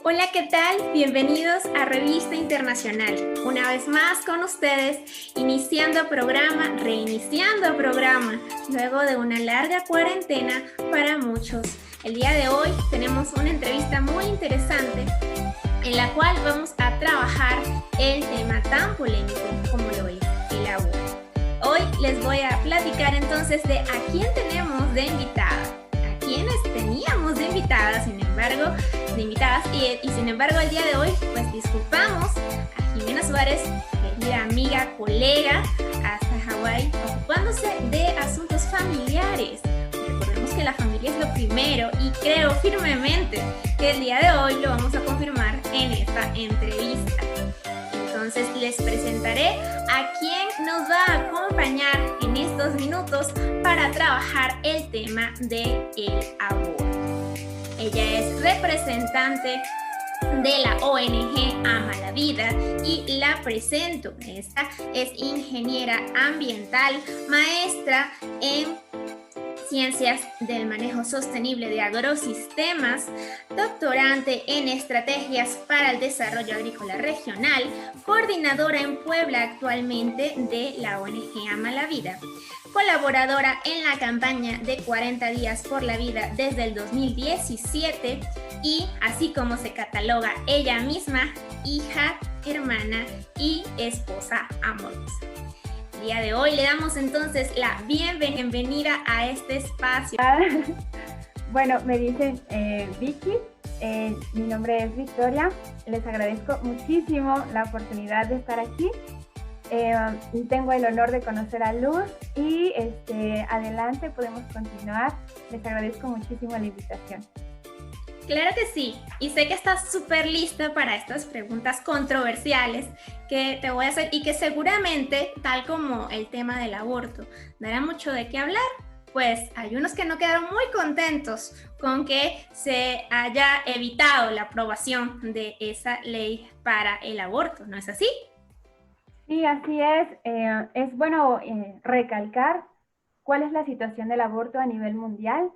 Hola, ¿qué tal? Bienvenidos a Revista Internacional. Una vez más con ustedes, iniciando programa, reiniciando programa, luego de una larga cuarentena para muchos. El día de hoy tenemos una entrevista muy interesante en la cual vamos a trabajar el tema tan polémico como lo es el aborto. Hoy les voy a platicar entonces de a quién tenemos de invitada, a quiénes teníamos de invitadas, sin embargo, y sin embargo el día de hoy pues disculpamos a Jimena Suárez, querida amiga, colega, hasta Hawái, ocupándose de asuntos familiares. Recordemos que la familia es lo primero y creo firmemente que el día de hoy lo vamos a confirmar en esta entrevista. Entonces les presentaré a quien nos va a acompañar en estos minutos para trabajar el tema del aborto. Ella es representante de la ONG Ama la Vida y la presento. Esta es ingeniera ambiental, maestra en Ciencias del Manejo Sostenible de Agrosistemas, doctorante en Estrategias para el Desarrollo Agrícola Regional, coordinadora en Puebla actualmente de la ONG Ama la Vida, colaboradora en la campaña de 40 días por la vida desde el 2017 y, así como se cataloga ella misma, hija, hermana y esposa amorosa. El día de hoy le damos entonces la bienvenida a este espacio. Bueno, me dicen Vicky, mi nombre es Victoria, les agradezco muchísimo la oportunidad de estar aquí. Tengo el honor de conocer a Luz y adelante podemos continuar. Les agradezco muchísimo la invitación. Claro que sí, y sé que estás súper lista para estas preguntas controversiales que te voy a hacer y que seguramente, tal como el tema del aborto, dará mucho de qué hablar, pues hay unos que no quedaron muy contentos con que se haya evitado la aprobación de esa ley para el aborto, ¿no es así? Sí, así es. Es bueno recalcar cuál es la situación del aborto a nivel mundial.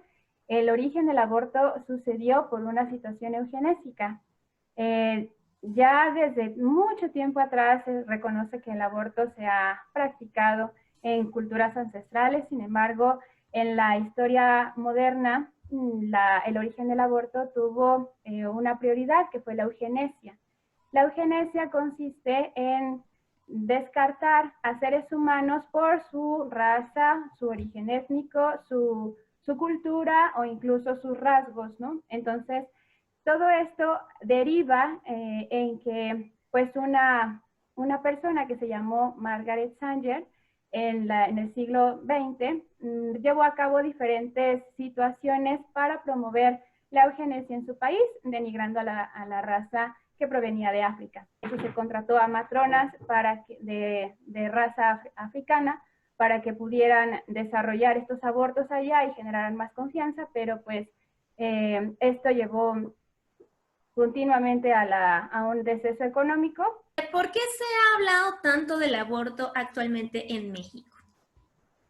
El origen del aborto sucedió por una situación eugenésica. Ya desde mucho tiempo atrás se reconoce que el aborto se ha practicado en culturas ancestrales, sin embargo, en la historia moderna, el origen del aborto tuvo una prioridad que fue la eugenesia. La eugenesia consiste en descartar a seres humanos por su raza, su origen étnico, su cultura o incluso sus rasgos, ¿no? Entonces, todo esto deriva en que pues una persona que se llamó Margaret Sanger en el siglo XX llevó a cabo diferentes situaciones para promover la eugenesia en su país, denigrando a la raza que provenía de África. Se contrató a matronas de raza africana para que pudieran desarrollar estos abortos allá y generaran más confianza, pero pues esto llevó continuamente a un deceso económico. ¿Por qué se ha hablado tanto del aborto actualmente en México?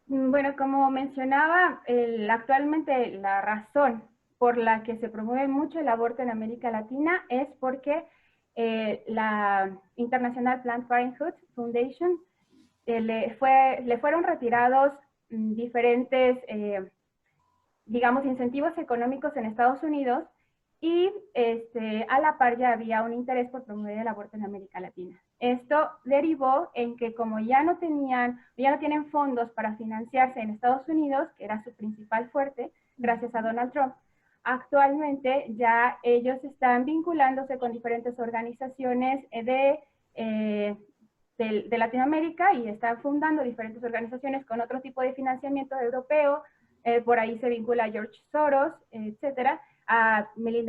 Bueno, como mencionaba, actualmente la razón por la que se promueve mucho el aborto en América Latina es porque la International Planned Parenthood Foundation le fueron retirados diferentes, digamos, incentivos económicos en Estados Unidos y a la par ya había un interés por promover el aborto en América Latina. Esto derivó en que como ya no tienen fondos para financiarse en Estados Unidos, que era su principal fuerte, gracias a Donald Trump, actualmente ya ellos están vinculándose con diferentes organizaciones de Latinoamérica y están fundando diferentes organizaciones con otro tipo de financiamiento europeo. Por ahí se vincula a George Soros, etcétera, a Bill y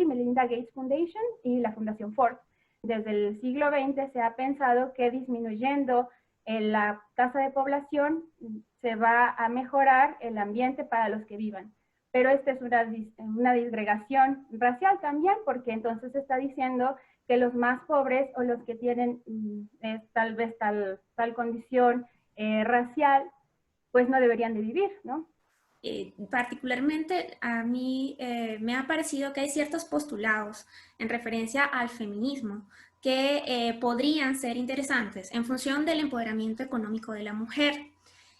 Melinda Gates Foundation y la Fundación Ford. Desde el siglo XX se ha pensado que disminuyendo la tasa de población se va a mejorar el ambiente para los que vivan. Pero esta es una disgregación racial también, porque entonces se está diciendo que los más pobres o los que tienen tal vez tal condición racial, pues no deberían de vivir, ¿no? particularmente a mí me ha parecido que hay ciertos postulados en referencia al feminismo que podrían ser interesantes en función del empoderamiento económico de la mujer.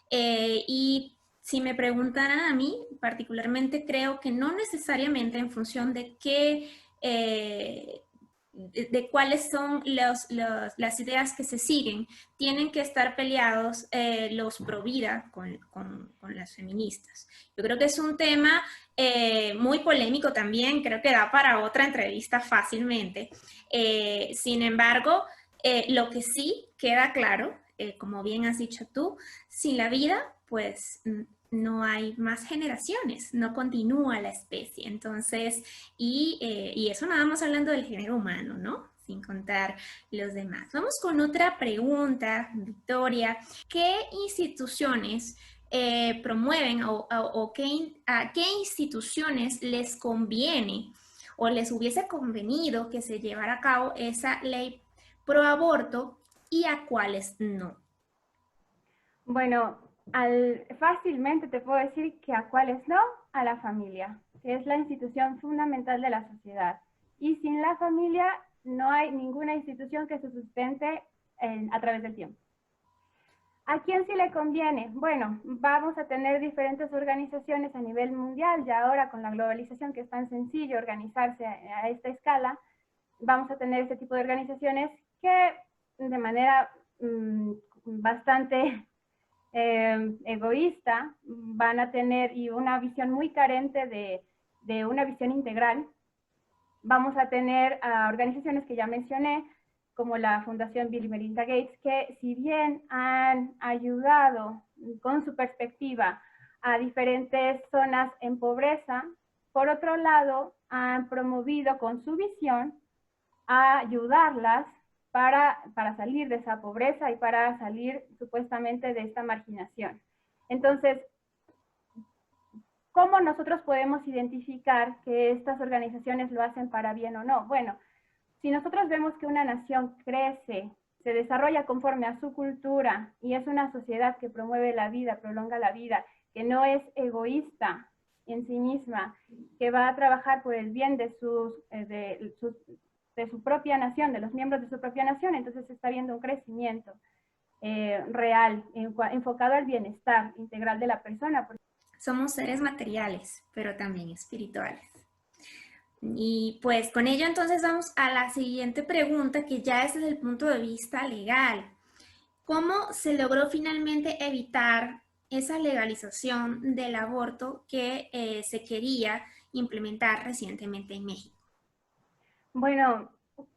Y si me preguntaran a mí, particularmente creo que no necesariamente en función de qué, de cuáles son las ideas que se siguen, tienen que estar peleados los pro vida con las feministas. Yo creo que es un tema muy polémico también, creo que da para otra entrevista fácilmente. Sin embargo, lo que sí queda claro, como bien has dicho tú, sin la vida, pues no hay más generaciones, no continúa la especie. Entonces, y eso nada más hablando del género humano, ¿no? Sin contar los demás. Vamos con otra pregunta, Victoria. ¿Qué instituciones promueven a qué instituciones les conviene o les hubiese convenido que se llevara a cabo esa ley pro aborto y a cuáles no? Bueno, fácilmente te puedo decir que a cuáles no, a la familia, que es la institución fundamental de la sociedad. Y sin la familia no hay ninguna institución que se sustente a través del tiempo. ¿A quién sí le conviene? Bueno, vamos a tener diferentes organizaciones a nivel mundial, ya ahora con la globalización que es tan sencillo organizarse a esta escala, vamos a tener este tipo de organizaciones que de manera bastante egoísta van a tener y una visión muy carente de una visión integral. Vamos a tener organizaciones que ya mencioné, como la Fundación Bill y Melinda Gates, que si bien han ayudado con su perspectiva a diferentes zonas en pobreza, por otro lado han promovido con su visión a ayudarlas para salir de esa pobreza y para salir supuestamente de esta marginación. Entonces, ¿cómo nosotros podemos identificar que estas organizaciones lo hacen para bien o no? Bueno, si nosotros vemos que una nación crece, se desarrolla conforme a su cultura y es una sociedad que promueve la vida, prolonga la vida, que no es egoísta en sí misma, que va a trabajar por el bien de su propia nación, de los miembros de su propia nación, entonces se está viendo un crecimiento real, enfocado al bienestar integral de la persona. Somos seres materiales, pero también espirituales. Y pues con ello entonces vamos a la siguiente pregunta, que ya es desde el punto de vista legal. ¿Cómo se logró finalmente evitar esa legalización del aborto que se quería implementar recientemente en México? Bueno,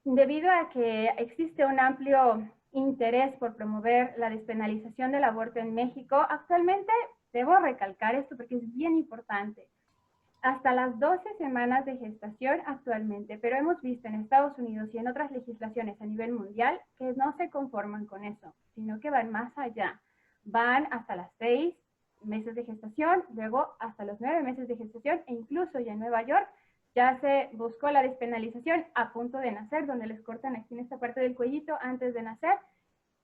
debido a que existe un amplio interés por promover la despenalización del aborto en México, actualmente debo recalcar esto porque es bien importante. Hasta las 12 semanas de gestación actualmente, pero hemos visto en Estados Unidos y en otras legislaciones a nivel mundial que no se conforman con eso, sino que van más allá. Van hasta las 6 meses de gestación, luego hasta los 9 meses de gestación e incluso ya en Nueva York ya se buscó la despenalización a punto de nacer, donde les cortan aquí en esta parte del cuellito antes de nacer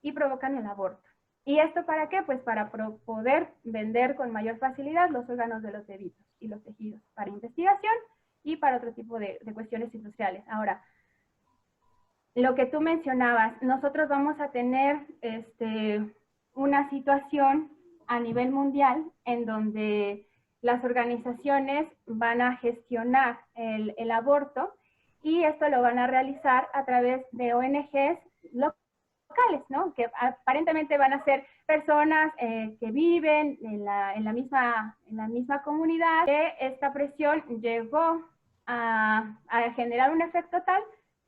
y provocan el aborto. ¿Y esto para qué? Pues para poder vender con mayor facilidad los órganos de los bebitos y los tejidos para investigación y para otro tipo de cuestiones industriales. Ahora, lo que tú mencionabas, nosotros vamos a tener una situación a nivel mundial en donde las organizaciones van a gestionar el aborto y esto lo van a realizar a través de ONGs locales, ¿no? Que aparentemente van a ser personas que viven en la misma comunidad, que esta presión llegó a generar un efecto tal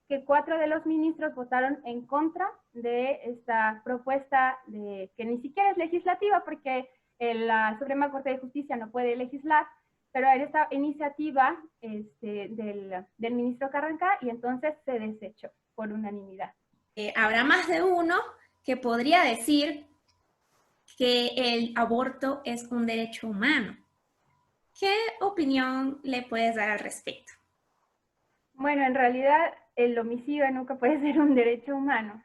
que 4 de los ministros votaron en contra de esta propuesta que ni siquiera es legislativa porque la Suprema Corte de Justicia no puede legislar, pero era esta iniciativa del ministro Carranca y entonces se desechó por unanimidad. Habrá más de uno que podría decir que el aborto es un derecho humano. ¿Qué opinión le puedes dar al respecto? Bueno, en realidad el homicidio nunca puede ser un derecho humano.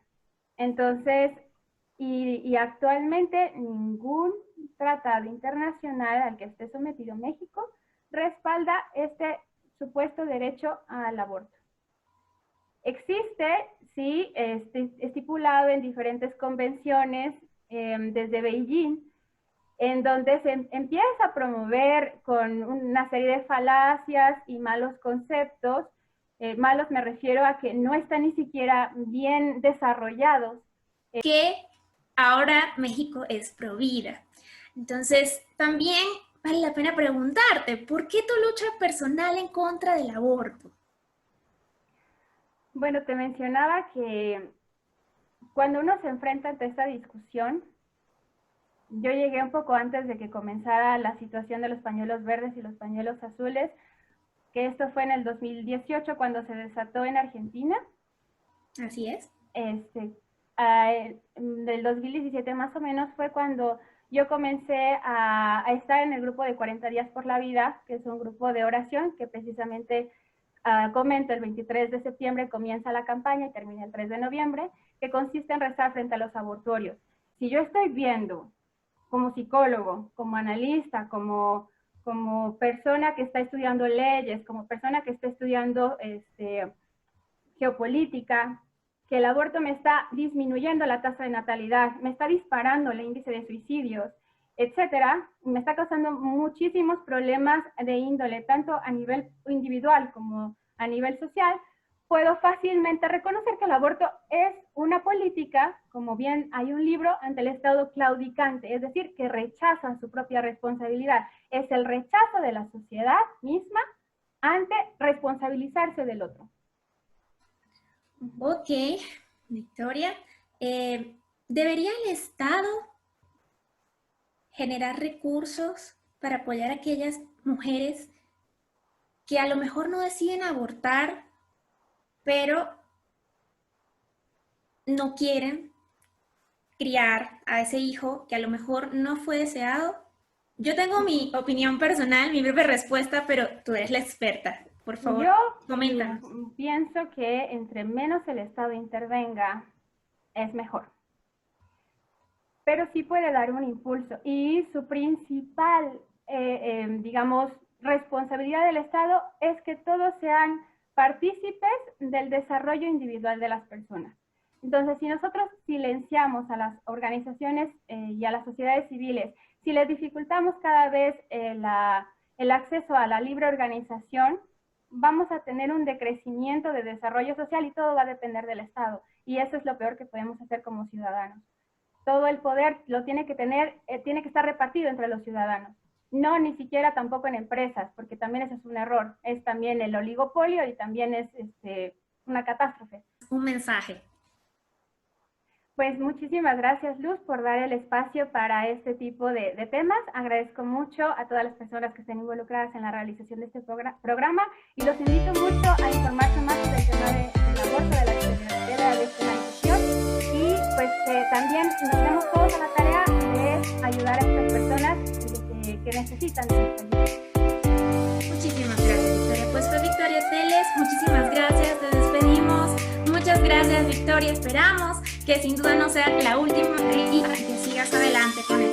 Entonces, y actualmente ningún tratado internacional al que esté sometido México respalda este supuesto derecho al aborto. Existe, sí, estipulado en diferentes convenciones desde Beijing, en donde se empieza a promover con una serie de falacias y malos conceptos. Malos me refiero a que no están ni siquiera bien desarrollados. Que ahora México es pro vida. Entonces, también vale la pena preguntarte, ¿por qué tu lucha personal en contra del aborto? Bueno, te mencionaba que cuando uno se enfrenta ante esta discusión, yo llegué un poco antes de que comenzara la situación de los pañuelos verdes y los pañuelos azules, que esto fue en el 2018 cuando se desató en Argentina. Así es. Del 2017 más o menos fue cuando yo comencé a estar en el grupo de 40 días por la vida, que es un grupo de oración que precisamente comento el 23 de septiembre comienza la campaña y termina el 3 de noviembre, que consiste en rezar frente a los abortorios. Si yo estoy viendo como psicólogo, como analista, como persona que está estudiando leyes, como persona que está estudiando geopolítica, que el aborto me está disminuyendo la tasa de natalidad, me está disparando el índice de suicidios, etcétera, me está causando muchísimos problemas de índole, tanto a nivel individual como a nivel social, puedo fácilmente reconocer que el aborto es una política, como bien hay un libro, ante el Estado claudicante, es decir, que rechazan su propia responsabilidad. Es el rechazo de la sociedad misma ante responsabilizarse del otro. Ok, Victoria. ¿Debería el Estado generar recursos para apoyar a aquellas mujeres que a lo mejor no deciden abortar, pero no quieren criar a ese hijo que a lo mejor no fue deseado? Yo tengo mi opinión personal, mi breve respuesta, pero tú eres la experta. Por favor, coméntanos. Yo pienso que entre menos el Estado intervenga, es mejor. Pero sí puede dar un impulso. Y su principal, digamos, responsabilidad del Estado es que todos sean partícipes del desarrollo individual de las personas. Entonces, si nosotros silenciamos a las organizaciones y a las sociedades civiles, si les dificultamos cada vez el acceso a la libre organización, vamos a tener un decrecimiento de desarrollo social y todo va a depender del Estado. Y eso es lo peor que podemos hacer como ciudadanos. Todo el poder lo tiene que tener, tiene que estar repartido entre los ciudadanos. No ni siquiera tampoco en empresas, porque también ese es un error. Es también el oligopolio y también es una catástrofe. Un mensaje. Pues muchísimas gracias, Luz, por dar el espacio para este tipo de temas. Agradezco mucho a todas las personas que estén involucradas en la realización de este programa y los invito mucho a informarse más sobre el tema del aborto, de la despenalización y pues también nos damos todos a la tarea de ayudar a estas personas que necesitan de nuestra ayuda. Muchísimas gracias, Victoria. Pues fue Victoria Teles, muchísimas gracias, te despedimos. Muchas gracias, Victoria. Esperamos que sin duda no sea la última y que sigas adelante con esto.